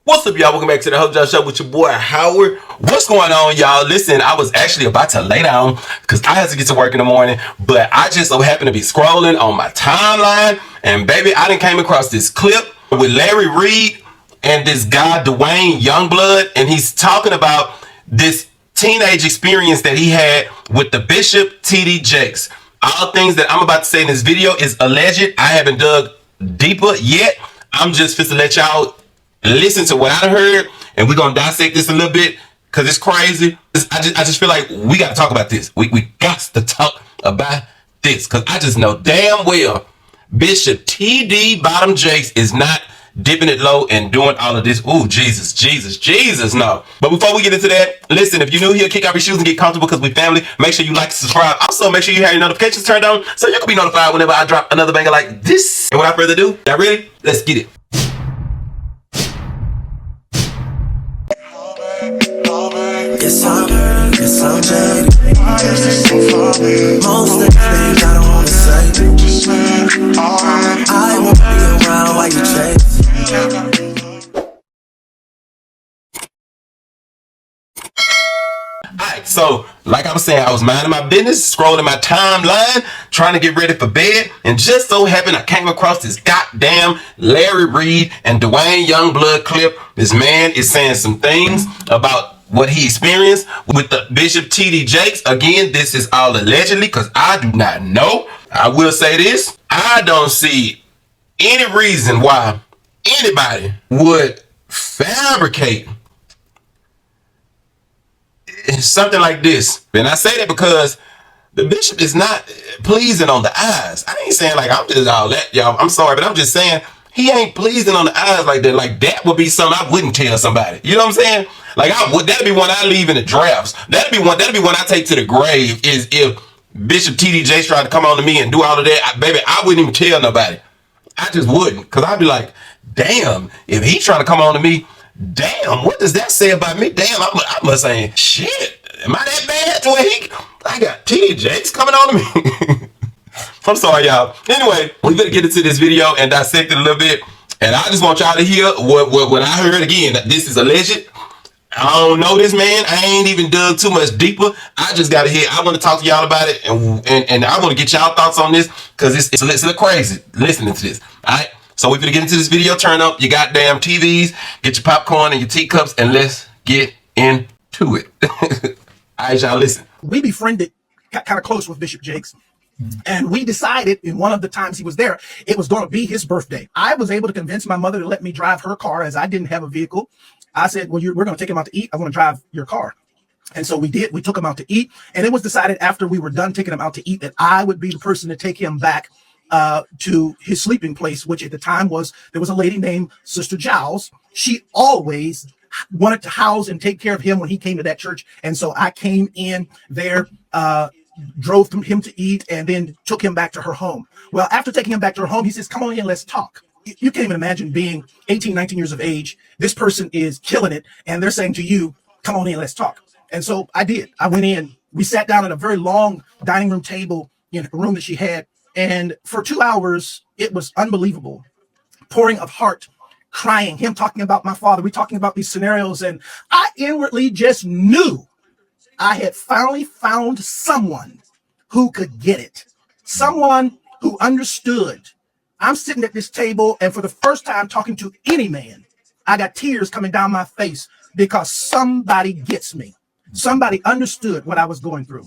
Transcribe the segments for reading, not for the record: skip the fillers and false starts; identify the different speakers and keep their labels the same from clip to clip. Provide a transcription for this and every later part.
Speaker 1: What's up, y'all? Welcome back to the Hope Job Show with your boy Howard. What's going on, y'all? Listen, I was actually about to lay down because I had to get to work in the morning, but I just so happened to be scrolling on my timeline, and baby, I done came across this clip with Larry Reed and this guy Dwayne Youngblood, and he's talking about this teenage experience that he had with the Bishop T.D. Jakes. All things that I'm about to say in this video is alleged. I haven't dug deeper yet. I'm just fit to let y'all listen to what I heard, and we're gonna dissect this a little bit because it's crazy. I just feel like we got to talk about this. We got to talk about this because I just know damn well Bishop T.D. Bottom Jakes is not dipping it low and doing all of this. Ooh, Jesus, no. But before we get into that, listen, if you're new here, kick off your shoes and get comfortable because we family. Make sure you like and subscribe. Also, make sure you have your notifications turned on so you can be notified whenever I drop another banger like this. And without further ado, y'all ready? Let's get it.
Speaker 2: Yes, I'm jaded. Most of the things I don't wanna say. I won't be around while you chase.
Speaker 1: Alright, so like I was saying, I was minding my business, scrolling my timeline, trying to get ready for bed, and just so happened I came across this goddamn Larry Reed and Dwayne Youngblood clip. This man is saying some things about what he experienced with the Bishop T.D. Jakes. Again, this is all allegedly because I do not know. I will say this. I don't see any reason why anybody would fabricate something like this. And I say that because the bishop is not pleasing on the eyes. I ain't saying like I'm just all that, y'all. I'm sorry, but I'm just saying he ain't pleasing on the eyes like that. Like that would be something I wouldn't tell somebody. You know what I'm saying? Like that'd be one I leave in the drafts. That'd be one I take to the grave. Is if Bishop T.D. Jakes tried to come on to me and do all of that, baby, I wouldn't even tell nobody. I just wouldn't, because I'd be like, damn, if he trying to come on to me, damn, what does that say about me? Damn, I must say, shit, am I that bad to where I got T.D. Jakes coming on to me? I'm sorry, y'all. Anyway, we better get into this video and dissect it a little bit. And I just want y'all to hear what I heard. Again, this is alleged. I don't know this man. I ain't even dug too much deeper. I just got to hear. I want to talk to y'all about it, and I want to get y'all thoughts on this because it's a little crazy listening to this. All right. So we're gonna get into this video. Turn up your goddamn TVs, get your popcorn and your teacups, and let's get into it. All right, y'all, listen.
Speaker 3: We befriended, got kind of close with Bishop Jakes. And we decided in one of the times he was there, it was going to be his birthday. I was able to convince my mother to let me drive her car as I didn't have a vehicle. I said, well, we're going to take him out to eat. I want to drive your car. And so we did. We took him out to eat. And it was decided after we were done taking him out to eat that I would be the person to take him back to his sleeping place, which at the time there was a lady named Sister Giles. She always wanted to house and take care of him when he came to that church. And so I came in there, drove him to eat, and then took him back to her home. Well, after taking him back to her home, he says, come on in, let's talk. You can't even imagine being 18, 19 years of age. This person is killing it, and they're saying to you, come on in, let's talk. And so I did. I went in. We sat down at a very long dining room table in a room that she had, and for 2 hours, it was unbelievable. Pouring of heart, crying, him talking about my father, we talking about these scenarios, and I inwardly just knew I had finally found someone who could get it. Someone who understood. I'm sitting at this table, and for the first time talking to any man, I got tears coming down my face because somebody gets me. Somebody understood what I was going through.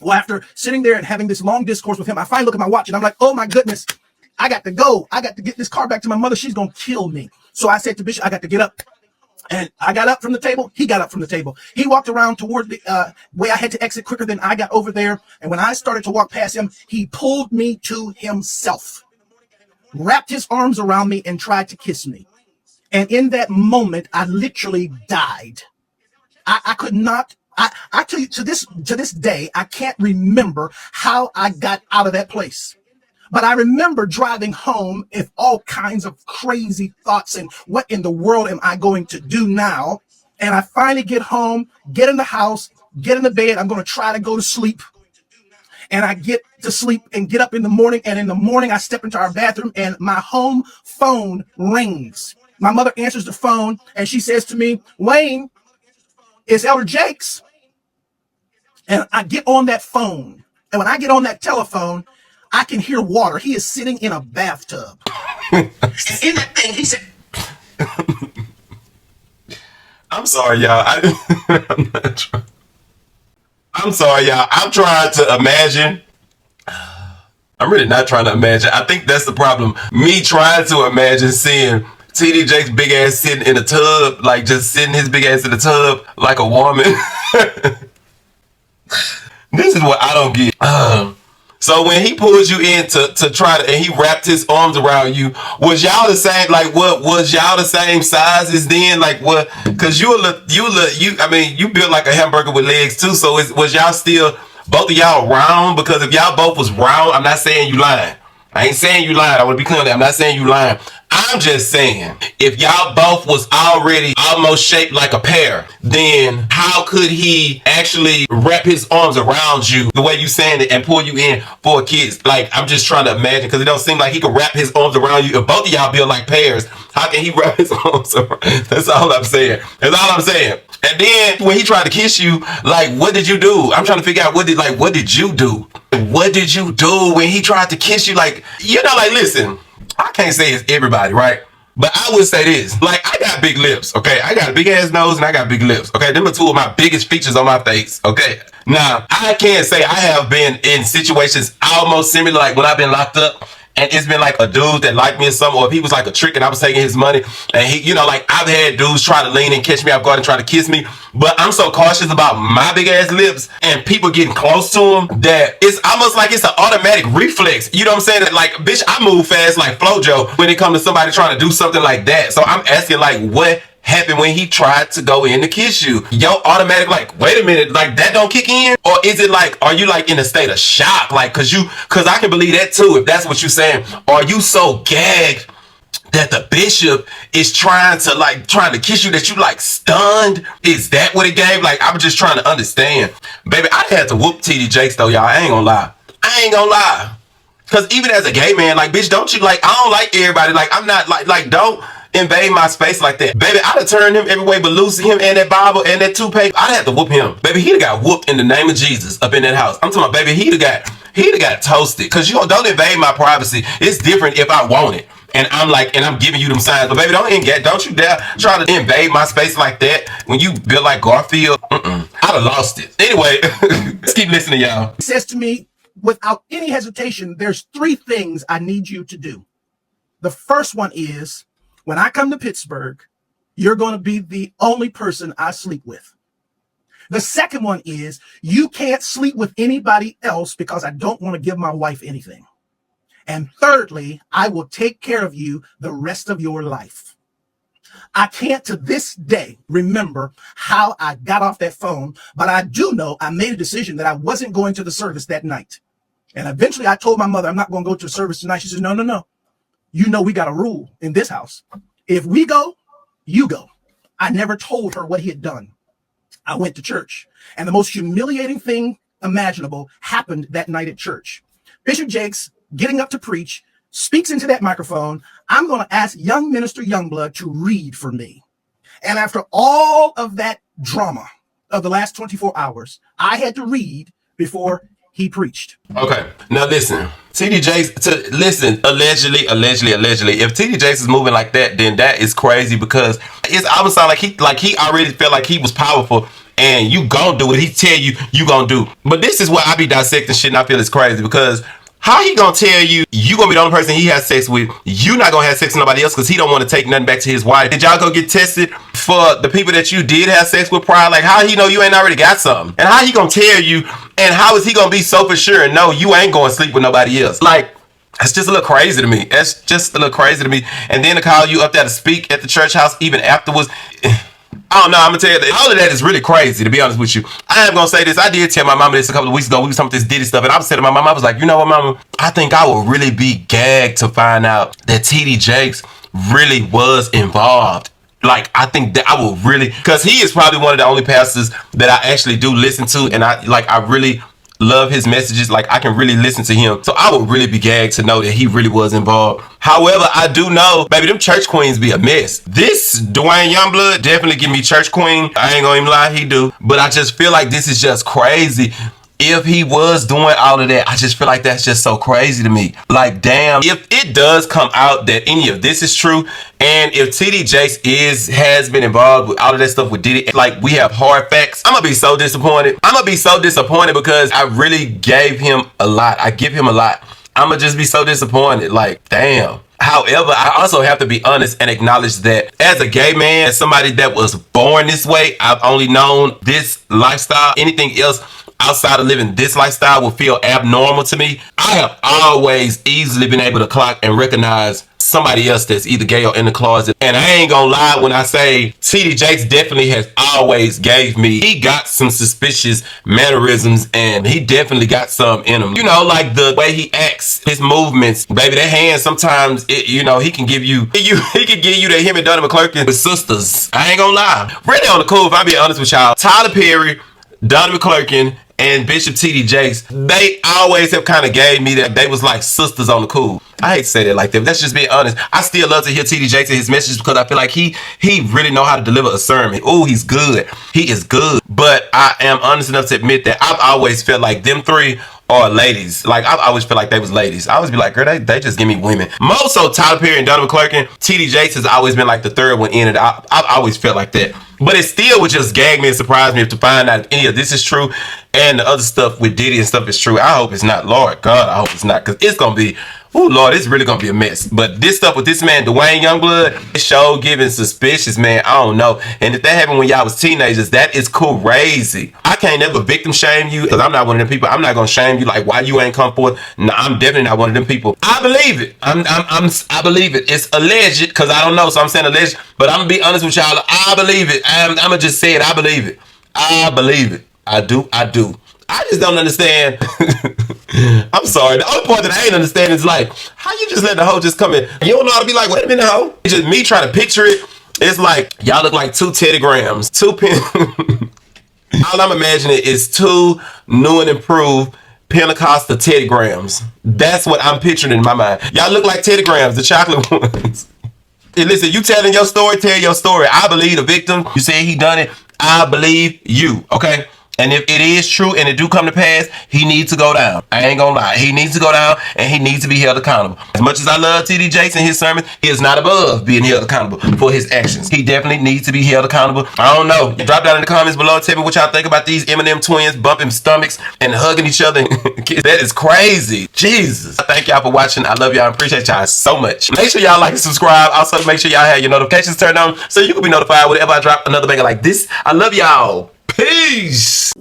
Speaker 3: Well, after sitting there and having this long discourse with him, I finally look at my watch and I'm like, oh my goodness, I got to go. I got to get this car back to my mother. She's going to kill me. So I said to Bishop, I got to get up. And I got up from the table. He got up from the table. He walked around toward the way I had to exit quicker than I got over there. And when I started to walk past him, he pulled me to himself, wrapped his arms around me and tried to kiss me. And in that moment, I literally died. I could not. I tell you, to this day, I can't remember how I got out of that place. But I remember driving home with all kinds of crazy thoughts and what in the world am I going to do now? And I finally get home, get in the house, get in the bed. I'm going to try to go to sleep. And I get to sleep and get up in the morning. And in the morning, I step into our bathroom and my home phone rings. My mother answers the phone and she says to me, Wayne, it's Elder Jakes. And I get on that phone. And when I get on that telephone, I can hear water. He is sitting in a bathtub. And in that thing, he said,
Speaker 1: I'm sorry, y'all. I'm sorry, y'all. I'm trying to imagine. I'm really not trying to imagine. I think that's the problem. Me trying to imagine seeing T.D. Jakes' big ass sitting in a tub, like just sitting his big ass in the tub like a woman. This is what I don't get. So when he pulls you in to try to, and he wrapped his arms around you, was y'all the same? Like, what was y'all the same sizes then? Like, what? Because you built like a hamburger with legs too. So was y'all still both of y'all round? Because if y'all both was round, I'm not saying you lying. I ain't saying you lying. I want to be clear on that. I'm not saying you lying. I'm just saying, if y'all both was already almost shaped like a pear, then how could he actually wrap his arms around you the way you saying it and pull you in for a kiss? Like, I'm just trying to imagine, because it don't seem like he could wrap his arms around you. If both of y'all build like pears, how can he wrap his arms around? That's all I'm saying. That's all I'm saying. And then when he tried to kiss you, like, what did you do? I'm trying to figure out what did you do? What did you do when he tried to kiss you? Like, like, listen, I can't say it's everybody, right? But I would say this. Like, I got big lips, okay? I got a big ass nose and I got big lips, okay? Them are two of my biggest features on my face, okay? Now, I can't say I have been in situations almost similar, like when I've been locked up and it's been like a dude that liked me or something, or if he was like a trick and I was taking his money and he, like I've had dudes try to lean and catch me off guard and try to kiss me, but I'm so cautious about my big ass lips and people getting close to them that it's almost like it's an automatic reflex. You know what I'm saying? Like, bitch, I move fast like Flojo when it comes to somebody trying to do something like that. So I'm asking, like, what happened when he tried to go in to kiss you? Yo, automatic, like, wait a minute, like that don't kick in? Or is it like, are you like in a state of shock? Like, cause I can believe that too, if that's what you're saying. Are you so gagged that the bishop is trying to kiss you that you like stunned? Is that what it gave? Like, I'm just trying to understand. Baby, I had to whoop T.D. Jakes though, y'all. I ain't gonna lie. Cause even as a gay man, like, bitch, don't you, like, I don't like everybody. Like, I'm not like don't invade my space like that. Baby, I'd have turned him every way but loose, him and that Bible and that toothpaste. I'd have to whoop him. Baby, he'd have got whooped in the name of Jesus up in that house. I'm talking about, baby, he'd have got toasted. Cause you don't invade my privacy. It's different if I want it. And I'm giving you them signs. But baby, don't you dare try to invade my space like that when you built like Garfield. I'd have lost it. Anyway, let's keep listening, y'all.
Speaker 3: He says to me, without any hesitation, there's 3 things I need you to do. The first one is, when I come to Pittsburgh, you're going to be the only person I sleep with. The second one is, you can't sleep with anybody else because I don't want to give my wife anything. And thirdly, I will take care of you the rest of your life. I can't to this day remember how I got off that phone, but I do know I made a decision that I wasn't going to the service that night. And eventually I told my mother, I'm not going to go to the service tonight. She said, no. You know, we got a rule in this house. If we go, you go. I never told her what he had done. I went to church, and the most humiliating thing imaginable happened that night at church. Bishop Jakes, getting up to preach, speaks into that microphone. I'm going to ask young minister Youngblood to read for me. And after all of that drama of the last 24 hours, I had to read before he preached.
Speaker 1: Okay, now listen. T.D. Jakes, allegedly, if T.D. Jakes is moving like that, then that is crazy, because it's almost like he already felt like he was powerful, and you gonna do what he tell you gonna do. But this is what I be dissecting shit, and I feel it's crazy, because how he gonna tell you gonna be the only person he has sex with? You not gonna have sex with nobody else because he don't want to take nothing back to his wife. Did y'all go get tested for the people that you did have sex with prior? Like, how he know you ain't already got something? And how he gonna tell you? And how is he gonna be so for sure and know you ain't gonna sleep with nobody else? Like, that's just a little crazy to me. That's just a little crazy to me. And then to call you up there to speak at the church house even afterwards. I don't know. I'm gonna tell you that all of that is really crazy, to be honest with you. I am gonna say this. I did tell my mama this a couple of weeks ago. We was talking about this Diddy stuff, and I was saying to my mama, I was like, you know what, mama? I think I would really be gagged to find out that T.D. Jakes really was involved. Like, I think that I will really, because he is probably one of the only pastors that I actually do listen to, and I really love his messages. Like, I can really listen to him. So I would really be gagged to know that he really was involved. However, I do know, baby, them church queens be a mess. This Duane Youngblood definitely give me church queen. I ain't gonna even lie, he do. But I just feel like this is just crazy. If he was doing all of that, I just feel like that's just so crazy to me. Like, damn, if it does come out that any of this is true, and if T.D Jakes has been involved with all of that stuff with Diddy, like, we have hard facts, I'm gonna be so disappointed. I'm gonna be so disappointed because I really gave him a lot. I give him a lot. I'm gonna just be so disappointed. Like, damn. However, I also have to be honest and acknowledge that as a gay man, as somebody that was born this way, I've only known this lifestyle. Anything else outside of living this lifestyle will feel abnormal to me. I have always easily been able to clock and recognize somebody else that's either gay or in the closet. And I ain't gonna lie when I say T.D Jakes definitely has always gave me, he got some suspicious mannerisms and he definitely got some in him. You know, like the way he acts, his movements, baby, that hand sometimes, you know, he can give you, he can give you that him and Donnie McClurkin with sisters. I ain't gonna lie. Really on the cool, if I'm being honest with y'all, Tyler Perry, Donnie McClurkin, and Bishop T.D Jakes, they always have kind of gave me that they was like sisters on the cool. I hate to say that like that, but that's just being honest. I still love to hear T.D Jakes and his messages because I feel like he really know how to deliver a sermon. Oh, he's good. He is good. But I am honest enough to admit that I've always felt like them three are ladies. Like, I've always felt like they was ladies. I always be like, girl, they just give me women. Most so Tyler Perry and Donnie McClurkin, T.D Jakes has always been like the third one in it. I've always felt like that. But it still would just gag me and surprise me to find out if any of this is true and the other stuff with Diddy and stuff is true. I hope it's not. Lord God, I hope it's not, because it's going to be, oh Lord, it's really going to be a mess. But this stuff with this man, Dwayne Youngblood, it's show giving suspicious, man. I don't know. And if that happened when y'all was teenagers, that is crazy. I can't never victim shame you because I'm not one of them people. I'm not going to shame you like why you ain't come forward. No, I'm definitely not one of them people. I believe it. I believe it. It's alleged because I don't know. So I'm saying alleged, but I'm going to be honest with y'all. I believe it. I'm going to just say it. I believe it. I believe it. I do. I just don't understand. I'm sorry. The only part that I ain't understand is like, how you just let the hoe just come in? You don't know how to be like, wait a minute, hoe. It's just me trying to picture it. It's like, y'all look like two Teddy Grahams. All I'm imagining is two new and improved Pentecostal Teddy Grahams. That's what I'm picturing in my mind. Y'all look like Teddy Grahams, the chocolate ones. Hey, listen, you telling your story, tell your story. I believe the victim. You say he done it. I believe you, okay? And if it is true and it do come to pass, he needs to go down. I ain't gonna lie. He needs to go down and he needs to be held accountable. As much as I love T.D Jakes and his sermons, he is not above being held accountable for his actions. He definitely needs to be held accountable. I don't know. Drop down in the comments below. Tell me what y'all think about these Eminem twins bumping stomachs and hugging each other. That is crazy. Jesus. Thank y'all for watching. I love y'all and appreciate y'all so much. Make sure y'all like and subscribe. Also, make sure y'all have your notifications turned on so you can be notified whenever I drop another banger like this. I love y'all. Peace.